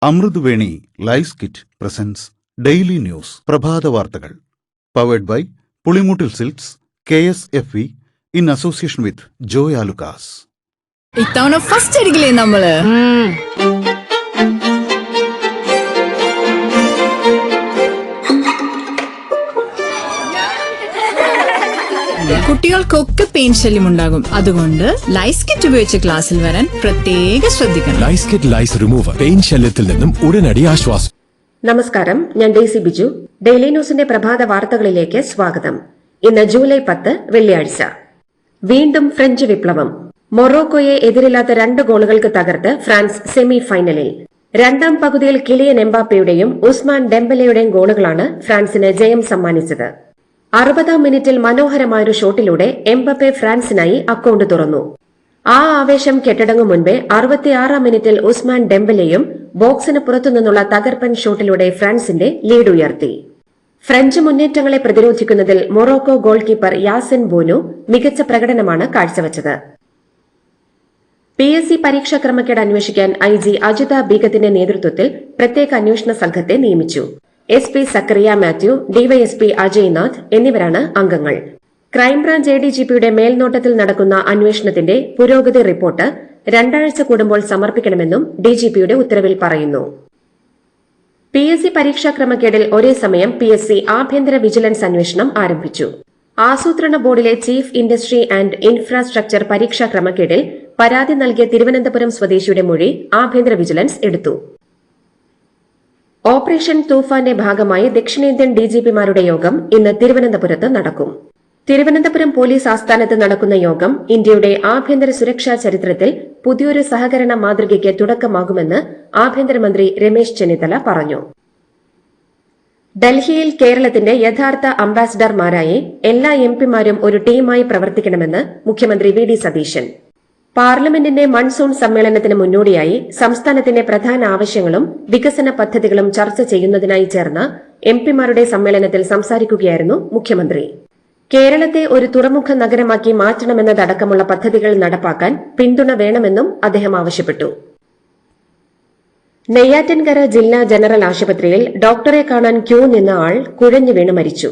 Amruthaveni lice kit presents daily news പ്രഭാത വാർത്തകൾ powered by Pulimoottil silks KSFE in association with Joy Alukkas. ഇത്തവണ first അടിക്കില്ലേ നമ്മള്? കുട്ടികൾക്കൊക്കെ പെയിൻ ശല്യം ഉണ്ടാകും. അതുകൊണ്ട് ലൈസ് കിറ്റ് ഉപയോഗിച്ച് ക്ലാസ്സിൽ വരാൻ പ്രത്യേകം ശ്രദ്ധിക്കണം. ലൈസ് കിറ്റ് ലൈസ് റിമൂവർ പെയിൻ ശല്യത്തിൽ നിന്നും ഉടനടി ആശ്വാസം. നമസ്കാരം, ഞാൻ ഡെയ്സി ബിജു. ഡെയിലി ന്യൂസിന്റെ പ്രഭാത വാർത്തകളിലേക്ക് സ്വാഗതം. ഇന്ന് ജൂലൈ 10 വെള്ളിയാഴ്ച. വീണ്ടും ഫ്രഞ്ച് വിപ്ലവം. മൊറോക്കോയെ എതിരില്ലാത്ത 2 ഗോളുകൾക്ക് തകർത്ത് ഫ്രാൻസ് സെമി ഫൈനലിൽ. രണ്ടാം പകുതിയിൽ കിലിയൻ എംബാപ്പയുടെയും ഉസ്മാൻ ഡെംബലയുടെയും ഗോളുകളാണ് ഫ്രാൻസിന് ജയം സമ്മാനിച്ചത്. 60-ാം മിനിറ്റിൽ മനോഹരമായൊരു ഷോട്ടിലൂടെ എംബപ്പെ ഫ്രാൻസിനായി അക്കൌണ്ട് തുറന്നു. ആ ആവേശം കെട്ടടങ്ങും മുൻപേ 66-ാം മിനിറ്റിൽ ഉസ്മാൻ ഡെംബലെയും ബോക്സിന് പുറത്തുനിന്നുള്ള തകർപ്പൻ ഷോട്ടിലൂടെ ഫ്രാൻസിന്റെ ലീഡ് ഉയർത്തി. ഫ്രഞ്ച് മുന്നേറ്റങ്ങളെ പ്രതിരോധിക്കുന്നതിൽ Morocco goalkeeper Yassine Bounou മികച്ച പ്രകടനമാണ് കാഴ്ചവച്ചത്. PSC പരീക്ഷാ ക്രമക്കേട് അന്വേഷിക്കാൻ IG അജിത ബീഗത്തിന്റെ നേതൃത്വത്തിൽ പ്രത്യേക അന്വേഷണ സംഘത്തെ നിയമിച്ചു. SP സക്കറിയ മാത്യു, DYSP അജയ് നാഥ് എന്നിവരാണ് അംഗങ്ങൾ. ക്രൈംബ്രാഞ്ച് ADGPയുടെ മേൽനോട്ടത്തിൽ നടക്കുന്ന അന്വേഷണത്തിന്റെ പുരോഗതി റിപ്പോർട്ട് 2 ആഴ്ച കൂടുമ്പോൾ സമർപ്പിക്കണമെന്നും DGPയുടെ ഉത്തരവിൽ പറയുന്നു. PSC പരീക്ഷാ ക്രമക്കേടിൽ ഒരേ സമയം PSC ആഭ്യന്തര വിജിലൻസ് അന്വേഷണം ആരംഭിച്ചു. ആസൂത്രണ ബോർഡിലെ ചീഫ് ഇൻഡസ്ട്രി ആൻഡ് ഇൻഫ്രാസ്ട്രക്ചർ പരീക്ഷാ ക്രമക്കേടിൽ പരാതി നൽകിയ തിരുവനന്തപുരം സ്വദേശിയുടെ മൊഴി ആഭ്യന്തര വിജിലൻസ് എടുത്തു. ഓപ്പറേഷൻ തൂഫാന്റെ ഭാഗമായി ദക്ഷിണേന്ത്യൻ DGPമാരുടെ യോഗം ഇന്ന് തിരുവനന്തപുരത്ത് നടക്കും. തിരുവനന്തപുരം പോലീസ് ആസ്ഥാനത്ത് നടക്കുന്ന യോഗം ഇന്ത്യയുടെ ആഭ്യന്തര സുരക്ഷാ ചരിത്രത്തിൽ പുതിയൊരു സഹകരണ മാതൃകയ്ക്ക് തുടക്കമാകുമെന്ന് ആഭ്യന്തരമന്ത്രി രമേശ് ചെന്നിത്തല പറഞ്ഞു. ഡൽഹിയിൽ കേരളത്തിന്റെ യഥാർത്ഥ അംബാസിഡർമാരായി എല്ലാ MPമാരും ഒരു ടീമായി പ്രവർത്തിക്കണമെന്ന് മുഖ്യമന്ത്രി VD സതീശൻ. പാർലമെന്റിന്റെ മൺസൂൺ സമ്മേളനത്തിന് മുന്നോടിയായി സംസ്ഥാനത്തിന്റെ പ്രധാന ആവശ്യങ്ങളും വികസന പദ്ധതികളും ചർച്ച ചെയ്യുന്നതിനായി ചേർന്ന MPമാരുടെ സമ്മേളനത്തിൽ സംസാരിക്കുകയായിരുന്നു മുഖ്യമന്ത്രി. കേരളത്തെ ഒരു തുറമുഖ നഗരമാക്കി മാറ്റണമെന്നതടക്കമുള്ള പദ്ധതികൾ നടപ്പാക്കാൻ പിന്തുണ വേണമെന്നും അദ്ദേഹം ആവശ്യപ്പെട്ടു. നെയ്യാറ്റിൻകര ജില്ലാ ജനറൽ ആശുപത്രിയിൽ ഡോക്ടറെ കാണാൻ ക്യൂ നിന്ന ആൾ കുഴഞ്ഞു വീണ് മരിച്ചു.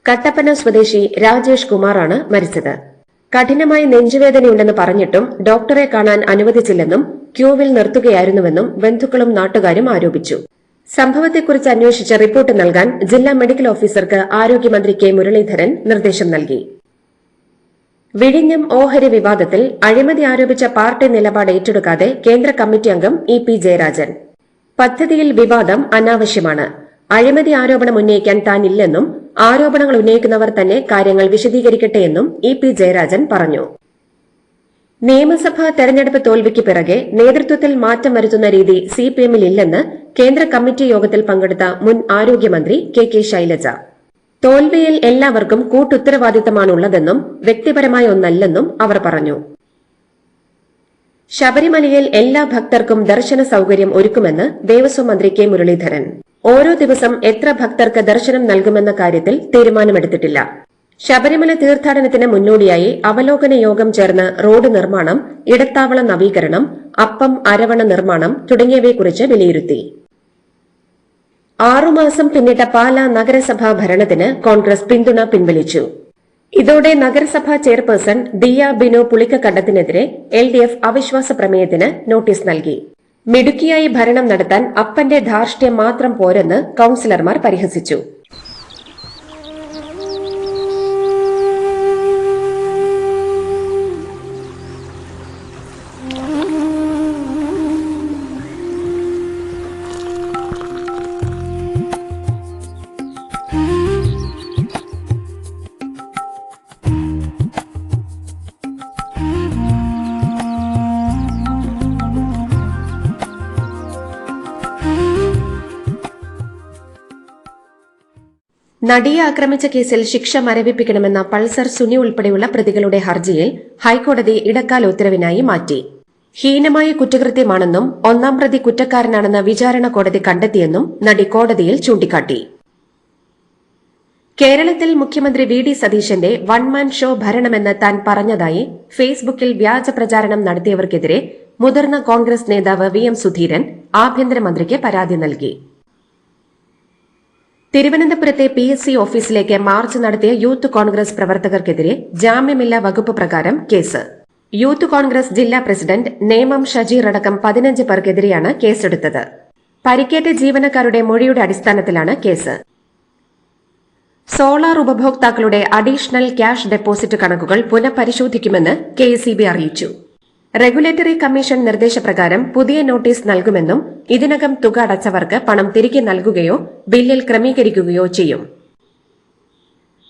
കട്ടപ്പന സ്വദേശി രാജേഷ് കുമാറാണ് മരിച്ചത്. കഠിനമായി നെഞ്ചുവേദനയുണ്ടെന്ന് പറഞ്ഞിട്ടും ഡോക്ടറെ കാണാൻ അനുവദിച്ചില്ലെന്നും ക്യൂവിൽ നിർത്തുകയായിരുന്നുവെന്നും ബന്ധുക്കളും നാട്ടുകാരും ആരോപിച്ചു. സംഭവത്തെക്കുറിച്ച് അന്വേഷിച്ച് റിപ്പോർട്ട് നൽകാൻ ജില്ലാ മെഡിക്കൽ ഓഫീസർക്ക് ആരോഗ്യമന്ത്രി K മുരളീധരൻ നിർദ്ദേശം നൽകി. വിഴിഞ്ഞം ഓഹരി വിവാദത്തിൽ അഴിമതി ആരോപിച്ച പാർട്ടി നിലപാട് ഏറ്റെടുക്കാതെ കേന്ദ്ര കമ്മിറ്റി അംഗം EP ജയരാജൻ. പദ്ധതിയിൽ വിവാദം അനാവശ്യമാണ്. അഴിമതി ആരോപണം ഉന്നയിക്കാൻ താനില്ലെന്നും ആരോപണങ്ങൾ ഉന്നയിക്കുന്നവർ തന്നെ കാര്യങ്ങൾ വിശദീകരിക്കട്ടെയെന്നും EP ജയരാജൻ പറഞ്ഞു. നിയമസഭാ തെരഞ്ഞെടുപ്പ് തോൽവിക്ക് പിറകെ നേതൃത്വത്തിൽ മാറ്റം വരുത്തുന്ന രീതി CPMൽ ഇല്ലെന്ന് കേന്ദ്ര കമ്മിറ്റി യോഗത്തിൽ പങ്കെടുത്ത മുൻ ആരോഗ്യമന്ത്രി KK ശൈലജ. തോൽവിയിൽ എല്ലാവർക്കും കൂട്ടുത്തരവാദിത്തമാണുള്ളതെന്നും വ്യക്തിപരമായ ഒന്നല്ലെന്നും അവർ പറഞ്ഞു. ശബരിമലയിൽ എല്ലാ ഭക്തർക്കും ദർശന സൌകര്യം ഒരുക്കുമെന്ന് ദേവസ്വം മന്ത്രി K മുരളീധരൻ. ഓരോ ദിവസം എത്ര ഭക്തർക്ക് ദർശനം നൽകുമെന്ന കാര്യത്തിൽ തീരുമാനമെടുത്തിട്ടില്ല. ശബരിമല തീർത്ഥാടനത്തിന് മുന്നോടിയായി അവലോകന യോഗം ചേർന്ന് റോഡ് നിർമ്മാണം, ഇടത്താവള നവീകരണം, അപ്പം അരവണ നിർമ്മാണം തുടങ്ങിയവയെക്കുറിച്ച് വിലയിരുത്തി. 6 മാസം പിന്നിട്ട പാലാ നഗരസഭാ ഭരണത്തിന് കോൺഗ്രസ് പിന്തുണ പിൻവലിച്ചു. ഇതോടെ നഗരസഭാ ചെയർപേഴ്സൺ ദിയ ബിനോ പുളിക്കക്കണ്ടത്തിനെതിരെ LDF അവിശ്വാസ പ്രമേയത്തിന് നോട്ടീസ് നൽകി. മിടുക്കിയായി ഭരണം നടത്താൻ അപ്പന്റെ ധാർഷ്ട്യം മാത്രം പോരെന്ന് കൌൺസിലർമാർ പരിഹസിച്ചു. നടിയെ ആക്രമിച്ച കേസിൽ ശിക്ഷ മരവിപ്പിക്കണമെന്ന പൾസർ സുനി ഉൾപ്പെടെയുള്ള പ്രതികളുടെ ഹർജിയിൽ ഹൈക്കോടതി ഇടക്കാല ഉത്തരവിനായി മാറ്റി. ഹീനമായ കുറ്റകൃത്യമാണെന്നും 1-ാം പ്രതി കുറ്റക്കാരനാണെന്ന് വിചാരണ കോടതി കണ്ടെത്തിയെന്നും നടി കോടതിയിൽ ചൂണ്ടിക്കാട്ടി. കേരളത്തിൽ മുഖ്യമന്ത്രി VD സതീശന്റെ വൺമാൻ ഷോ ഭരണമെന്ന് താൻ പറഞ്ഞതായി ഫേസ്ബുക്കിൽ വ്യാജ പ്രചാരണം നടത്തിയവർക്കെതിരെ മുതിർന്ന കോൺഗ്രസ് നേതാവ് VM സുധീരൻ ആഭ്യന്തരമന്ത്രിക്ക് പരാതി നൽകി. തിരുവനന്തപുരത്തെ PSC ഓഫീസിലേക്ക് മാർച്ച് നടത്തിയ യൂത്ത് കോൺഗ്രസ് പ്രവർത്തകർക്കെതിരെ ജാമ്യമില്ലാ വകുപ്പ് പ്രകാരം കേസ്. യൂത്ത് കോൺഗ്രസ് ജില്ലാ പ്രസിഡന്റ് നേമം ഷജീർ അടക്കം 15 പേർക്കെതിരെയാണ് കേസെടുത്തത്. പരിക്കേറ്റ ജീവനക്കാരുടെ മൊഴിയുടെ അടിസ്ഥാനത്തിലാണ് കേസ്. സോളാർ ഉപഭോക്താക്കളുടെ അഡീഷണൽ ക്യാഷ് ഡെപ്പോസിറ്റ് കണക്കുകൾ പുനഃപരിശോധിക്കുമെന്ന് KECB അറിയിച്ചു. റെഗുലേറ്ററി കമ്മീഷൻ നിർദ്ദേശപ്രകാരം പുതിയ നോട്ടീസ് നൽകുമെന്നും ഇതിനകം തുക അടച്ചവർക്ക് പണം തിരികെ നൽകുകയോ ബില്ലിൽ ക്രമീകരിക്കുകയോ ചെയ്യും.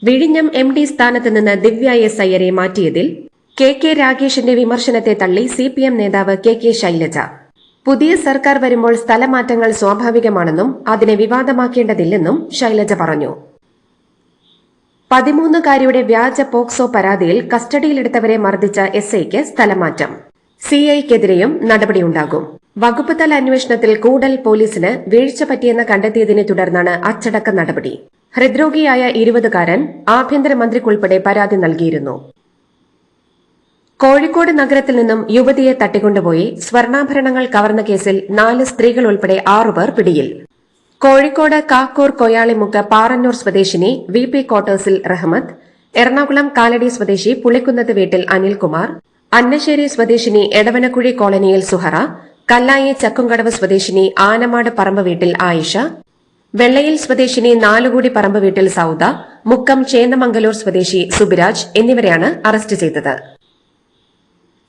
വിഴിഞ്ഞം MD സ്ഥാനത്ത് നിന്ന് ദിവ്യ S അയ്യരെ മാറ്റിയതിൽ KK രാഗേഷിന്റെ വിമർശനത്തെ തള്ളി CPM നേതാവ് KK ശൈലജ. പുതിയ സർക്കാർ വരുമ്പോൾ സ്ഥലമാറ്റങ്ങൾ സ്വാഭാവികമാണെന്നും അതിനെ വിവാദമാക്കേണ്ടതില്ലെന്നും ശൈലജ പറഞ്ഞു. 13-കാരിയുടെ വ്യാജ പോക്സോ പരാതിയിൽ കസ്റ്റഡിയിലെടുത്തവരെ മർദ്ദിച്ച SIക്ക് സ്ഥലമാറ്റം. CIക്കെതിരെയും നടപടിയുണ്ടാകും. വകുപ്പ് തല അന്വേഷണത്തിൽ കൂടൽ പോലീസിന് വീഴ്ച പറ്റിയെന്ന് കണ്ടെത്തിയതിനെ തുടർന്നാണ് അച്ചടക്ക നടപടി. ഹൃദ്രോഗിയായ 20-കാരൻ ആഭ്യന്തരമന്ത്രിക്കുൾപ്പെടെ പരാതി നൽകിയിരുന്നു. കോഴിക്കോട് നഗരത്തിൽ നിന്നും യുവതിയെ തട്ടിക്കൊണ്ടുപോയി സ്വർണ്ണാഭരണങ്ങൾ കവർന്ന കേസിൽ 4 സ്ത്രീകൾ ഉൾപ്പെടെ 6 പേർ പിടിയിൽ. കോഴിക്കോട് കാക്കൂർ കൊയാളിമുക്ക് പാറന്നൂർ സ്വദേശിനി VP ക്വാർട്ടേഴ്സിൽ റഹ്മത്ത്, എറണാകുളം കാലടി സ്വദേശി പുളിക്കുന്നത്ത് വീട്ടിൽ അനിൽകുമാർ, അന്നശ്ശേരി സ്വദേശിനി എടവനക്കുഴി കോളനിയിൽ സുഹറ, കല്ലായി ചക്കുംകടവ് സ്വദേശിനി ആനമാട് പറമ്പ് വീട്ടിൽ ആയിഷ, വെള്ളയിൽ സ്വദേശിനി നാലുകൂടി പറമ്പ് വീട്ടിൽ സൌദ, മുക്കം ചേന്നമംഗലൂർ സ്വദേശി സുബിരാജ് എന്നിവരെയാണ് അറസ്റ്റ് ചെയ്തത്.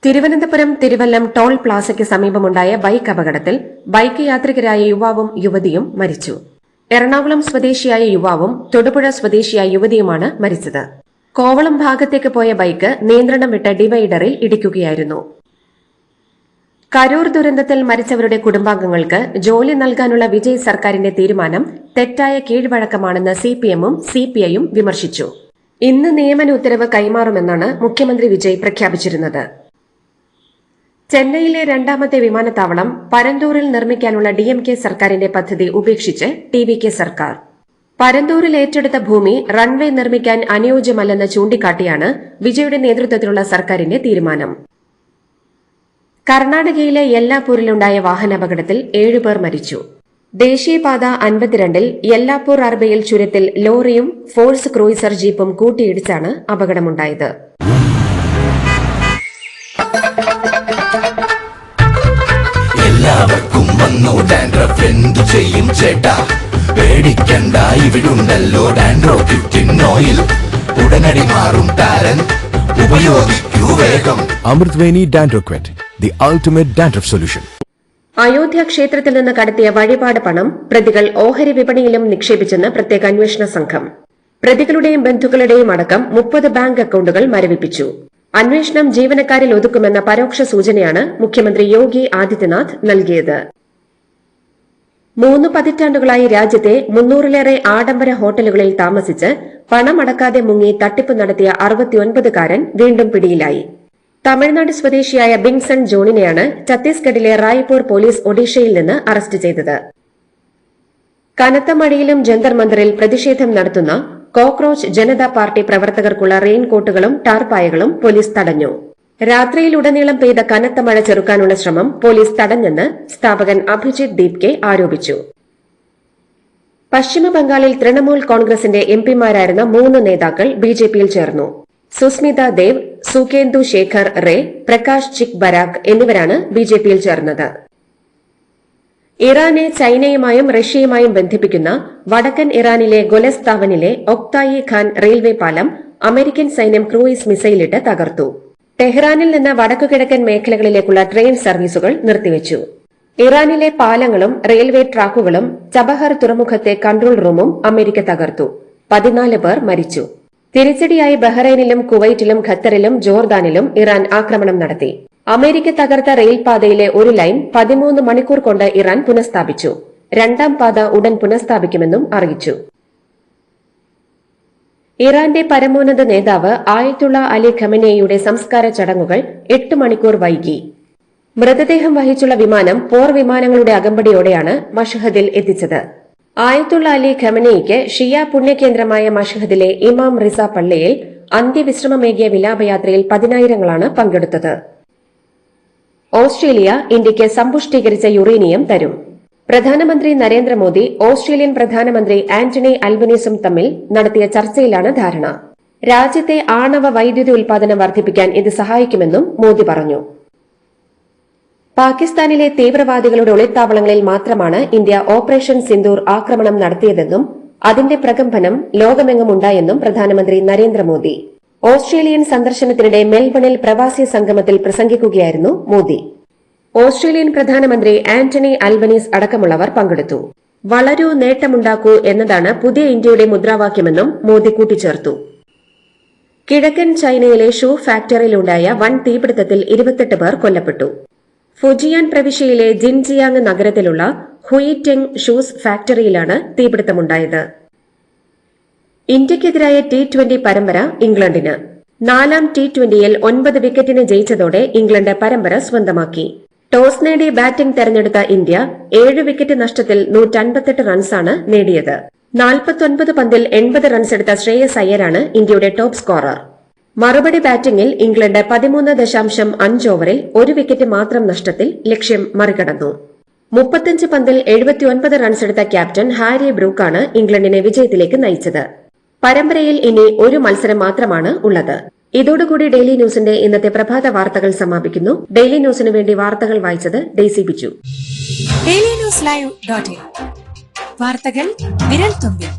തിരുവനന്തപുരം തിരുവല്ലം ടോൾ പ്ലാസയ്ക്ക് സമീപമുണ്ടായ ബൈക്ക് അപകടത്തിൽ ബൈക്ക് യാത്രികരായ യുവാവും യുവതിയും മരിച്ചു. എറണാകുളം സ്വദേശിയായ യുവാവും തൊടുപുഴ സ്വദേശിയായ യുവതിയുമാണ് മരിച്ചത്. കോവളം ഭാഗത്തേക്ക് പോയ ബൈക്ക് നിയന്ത്രണം വിട്ട ഡിവൈഡറിൽ ഇടിക്കുകയായിരുന്നു. കരൂർ ദുരന്തത്തിൽ മരിച്ചവരുടെ കുടുംബാംഗങ്ങൾക്ക് ജോലി നൽകാനുള്ള വിജയ് സർക്കാരിന്റെ തീരുമാനം തെറ്റായ കീഴ്വഴക്കമാണെന്ന് CPMഉം CPIയും വിമർശിച്ചു. ഇന്ന് നിയമന ഉത്തരവ് കൈമാറുമെന്നാണ് മുഖ്യമന്ത്രി വിജയ് പ്രഖ്യാപിച്ചിരുന്നത്. ചെന്നൈയിലെ 2ാമത്തെ വിമാനത്താവളം പരന്തൂരിൽ നിർമ്മിക്കാനുള്ള DMK സർക്കാരിന്റെ പദ്ധതി ഉപേക്ഷിച്ച് TVK സർക്കാർ. പരന്തൂരിൽ ഏറ്റെടുത്ത ഭൂമി റൺവേ നിർമ്മിക്കാൻ അനുയോജ്യമല്ലെന്ന് ചൂണ്ടിക്കാട്ടിയാണ് വിജയുടെ നേതൃത്വത്തിലുള്ള സർക്കാരിന്റെ തീരുമാനം. കർണാടകയിലെ യെല്ലാപ്പൂരിലുണ്ടായ വാഹനാപകടത്തിൽ 7 പേർ മരിച്ചു. ദേശീയപാത 52-ൽ യെല്ലാപ്പൂർ അർബയിൽ ചുരത്തിൽ ലോറിയും ഫോഴ്സ് ക്രൂയിസർ ജീപ്പും കൂട്ടിയിടിച്ചാണ് അപകടമുണ്ടായത്. എല്ലാവർക്കും വന്നു ഡാൻഡ്രഫ് എന്തു ചെയ്യും ചേട്ടാ, പേടിക്കണ്ട ഇവിടുണ്ടല്ലോ ഡാൻഡ്രോക്കിൻ ഓയിൽ, ഉടനടി മാറും താരൻ, ഉപയോഗിക്കൂ വേഗം. അമൃത്വേനി ഡാൻഡ്രോക്വെറ്റ്, the ultimate dandruff solution. Ayodhya ക്ഷേത്രത്തിൽ നിന്ന് കടത്തിയ വഴിപാട് പണം പ്രതികൾ ഓഹരി വിപണിയിലും നിക്ഷേപിച്ചെന്ന് പ്രത്യേക അന്വേഷണ സംഘം. പ്രതികളുടെയും ബന്ധുക്കളുടെയും അടക്കം 30 ബാങ്ക് അക്കൌണ്ടുകൾ മരവിപ്പിച്ചു. അന്വേഷണം ജീവനക്കാരിൽ ഒതുക്കുമെന്ന പരോക്ഷ സൂചനയാണ് മുഖ്യമന്ത്രി യോഗി ആദിത്യനാഥ് നൽകിയത്. 3 പതിറ്റാണ്ടുകളായി രാജ്യത്തെ 300-ലേറെ ആഡംബര ഹോട്ടലുകളിൽ താമസിച്ച് പണമടക്കാതെ മുങ്ങി തട്ടിപ്പ് നടത്തിയ 69-കാരൻ വീണ്ടും പിടിയിലായി. തമിഴ്നാട് സ്വദേശിയായ ബിങ്സൺ ജോണിനെയാണ് ഛത്തീസ്ഗഡിലെ റായ്പൂർ പോലീസ് ഒഡീഷയിൽ നിന്ന് അറസ്റ്റ് ചെയ്തത്. കനത്ത മഴയിലും ജന്തർ മന്ദറിൽ പ്രതിഷേധം നടത്തുന്ന കോക്രോച്ച് ജനതാ പാർട്ടി പ്രവർത്തകർക്കുള്ള റെയിൻകോട്ടുകളും ടാർപ്പായകളും പോലീസ് തടഞ്ഞു. രാത്രിയിലുടനീളം പെയ്ത കനത്ത മഴ ചെറുക്കാനുള്ള ശ്രമം പോലീസ് തടഞ്ഞെന്ന് സ്ഥാപകൻ അഭിജിത് ദീപ്കെ ആരോപിച്ചു. പശ്ചിമബംഗാളിൽ തൃണമൂൽ കോൺഗ്രസിന്റെ MPമാരായിരുന്ന 3 നേതാക്കൾ BJPയിൽ ചേർന്നു. സുസ്മിത ദേവ്, സുകേന്ദു ശേഖർ റേ, പ്രകാശ് ചിക് ബരാക് എന്നിവരാണ് BJPയിൽ ചേർന്നത്. ഇറാനെ ചൈനയുമായും റഷ്യയുമായും ബന്ധിപ്പിക്കുന്ന വടക്കൻ ഇറാനിലെ ഗൊലസ്താവനിലെ ഒക്തായി ഖാൻ റെയിൽവേ പാലം അമേരിക്കൻ സൈന്യം ക്രൂയിസ് മിസൈലിട്ട് തകർത്തു. ടെഹ്റാനിൽ നിന്ന് വടക്കുകിഴക്കൻ മേഖലകളിലേക്കുള്ള ട്രെയിൻ സർവീസുകൾ നിർത്തിവച്ചു. ഇറാനിലെ പാലങ്ങളും റെയിൽവേ ട്രാക്കുകളും ചബഹർ തുറമുഖത്തെ കൺട്രോൾ റൂമും അമേരിക്ക തകർത്തു. 14 പേർ മരിച്ചു. തിരിച്ചടിയായി ബഹ്റൈനിലും കുവൈറ്റിലും ഖത്തറിലും ജോർദാനിലും ഇറാൻ ആക്രമണം നടത്തി. അമേരിക്ക തകർത്ത റെയിൽപാതയിലെ ഒരു ലൈൻ 13 മണിക്കൂർ കൊണ്ട് ഇറാൻ പുനഃസ്ഥാപിച്ചു. 2ാം പാത ഉടൻ പുനഃസ്ഥാപിക്കുമെന്നും അറിയിച്ചു. ഇറാന്റെ പരമോന്നത നേതാവ് ആയത്തുള്ള അലി ഖമനേയിയുടെ സംസ്കാര ചടങ്ങുകൾ 8 മണിക്കൂർ വൈകി. മൃതദേഹം വഹിച്ചുള്ള വിമാനം പോർ വിമാനങ്ങളുടെ അകമ്പടിയോടെയാണ് മഷ്ഹദിൽ എത്തിച്ചത്. ആയത്തുള്ള അലി ഖമനേയിക്ക് ഷിയ പുണ്യകേന്ദ്രമായ മഷ്ഹദിലെ ഇമാം റിസ പള്ളിയിൽ അന്ത്യവിശ്രമമേകിയ വിലാപയാത്രയിൽ 10,000-ങ്ങളാണ് പങ്കെടുത്തത്. ഓസ്ട്രേലിയ ഇന്ത്യയ്ക്ക് സമ്പുഷ്ടീകരിച്ച യുറേനിയം തരും. പ്രധാനമന്ത്രി നരേന്ദ്രമോദി ഓസ്ട്രേലിയൻ പ്രധാനമന്ത്രി ആന്റണി അൽബനീസും തമ്മിൽ നടത്തിയ ചർച്ചയിലാണ് ധാരണ. രാജ്യത്തെ ആണവ വൈദ്യുതി ഉൽപാദനം വർദ്ധിപ്പിക്കാൻ ഇത് സഹായിക്കുമെന്നും മോദി പറഞ്ഞു. പാകിസ്ഥാനിലെ തീവ്രവാദികളുടെ ഒളിത്താവളങ്ങളിൽ മാത്രമാണ് ഇന്ത്യ ഓപ്പറേഷൻ സിന്ദൂർ ആക്രമണം നടത്തിയതെന്നും അതിന്റെ പ്രകമ്പനം ലോകമെങ്ങുമുണ്ടായെന്നും പ്രധാനമന്ത്രി നരേന്ദ്രമോദി ഓസ്ട്രേലിയൻ സന്ദർശനത്തിനിടെ മെൽബണിൽ പ്രവാസി സംഗമത്തിൽ പ്രസംഗിക്കുകയായിരുന്നു മോദി. ഓസ്ട്രേലിയൻ പ്രധാനമന്ത്രി ആന്റണി അൽബനീസ് അടക്കമുള്ളവർ പങ്കെടുത്തു. വളരൂ, നേട്ടമുണ്ടാക്കൂ എന്നതാണ് പുതിയ ഇന്ത്യയുടെ മുദ്രാവാക്യമെന്നും മോദി കൂട്ടിച്ചേർത്തു. കിഴക്കൻ ചൈനയിലെ ഷൂ ഫാക്ടറിയിലുണ്ടായ വൻ തീപിടുത്തത്തിൽ 28 പേർ കൊല്ലപ്പെട്ടു. ഫുജിയാൻ പ്രവിശ്യയിലെ ജിൻജിയാങ് നഗരത്തിലുള്ള ഹുയിറ്റെങ് ഷൂസ് ഫാക്ടറിയിലാണ് തീപിടുത്തമുണ്ടായത്. ഇന്ത്യയ്ക്കെതിരായ T20 പരമ്പര ഇംഗ്ലണ്ടിന്. 4ാം T20യിൽ 9 വിക്കറ്റിന് ജയിച്ചതോടെ ഇംഗ്ലണ്ട് പരമ്പര സ്വന്തമാക്കി. ടോസ് നേടി ബാറ്റിംഗ് തെരഞ്ഞെടുത്ത ഇന്ത്യ 7 വിക്കറ്റ് നഷ്ടത്തിൽ 158 റൺസാണ് നേടിയത്. 49 പന്തിൽ 80 റൺസ് എടുത്ത ശ്രേയസ് അയ്യരാണ് ഇന്ത്യയുടെ ടോപ്പ് സ്കോറർ. മറുപടി ബാറ്റിംഗിൽ ഇംഗ്ലണ്ട് 13.5 ഓവറിൽ 1 വിക്കറ്റ് മാത്രം നഷ്ടത്തിൽ ലക്ഷ്യം മറികടന്നു. 35 പന്തിൽ 79 റൺസ് എടുത്ത ക്യാപ്റ്റൻ ഹാരി ബ്രൂക്കാണ് ഇംഗ്ലണ്ടിനെ വിജയത്തിലേക്ക് നയിച്ചത്. പരമ്പരയിൽ ഇനി ഒരു മത്സരം മാത്രമാണ് ഉള്ളത്. ഇതോടുകൂടി ഡെയിലി ന്യൂസിന്റെ ഇന്നത്തെ പ്രഭാത വാർത്തകൾ സമാപിക്കുന്നു. ഡെയിലി ന്യൂസിനു വേണ്ടി വാർത്തകൾ വായിച്ചത് Daisy Biju. Daily news live .in വാർത്തകൾ വിരൽ തുമ്പിൽ.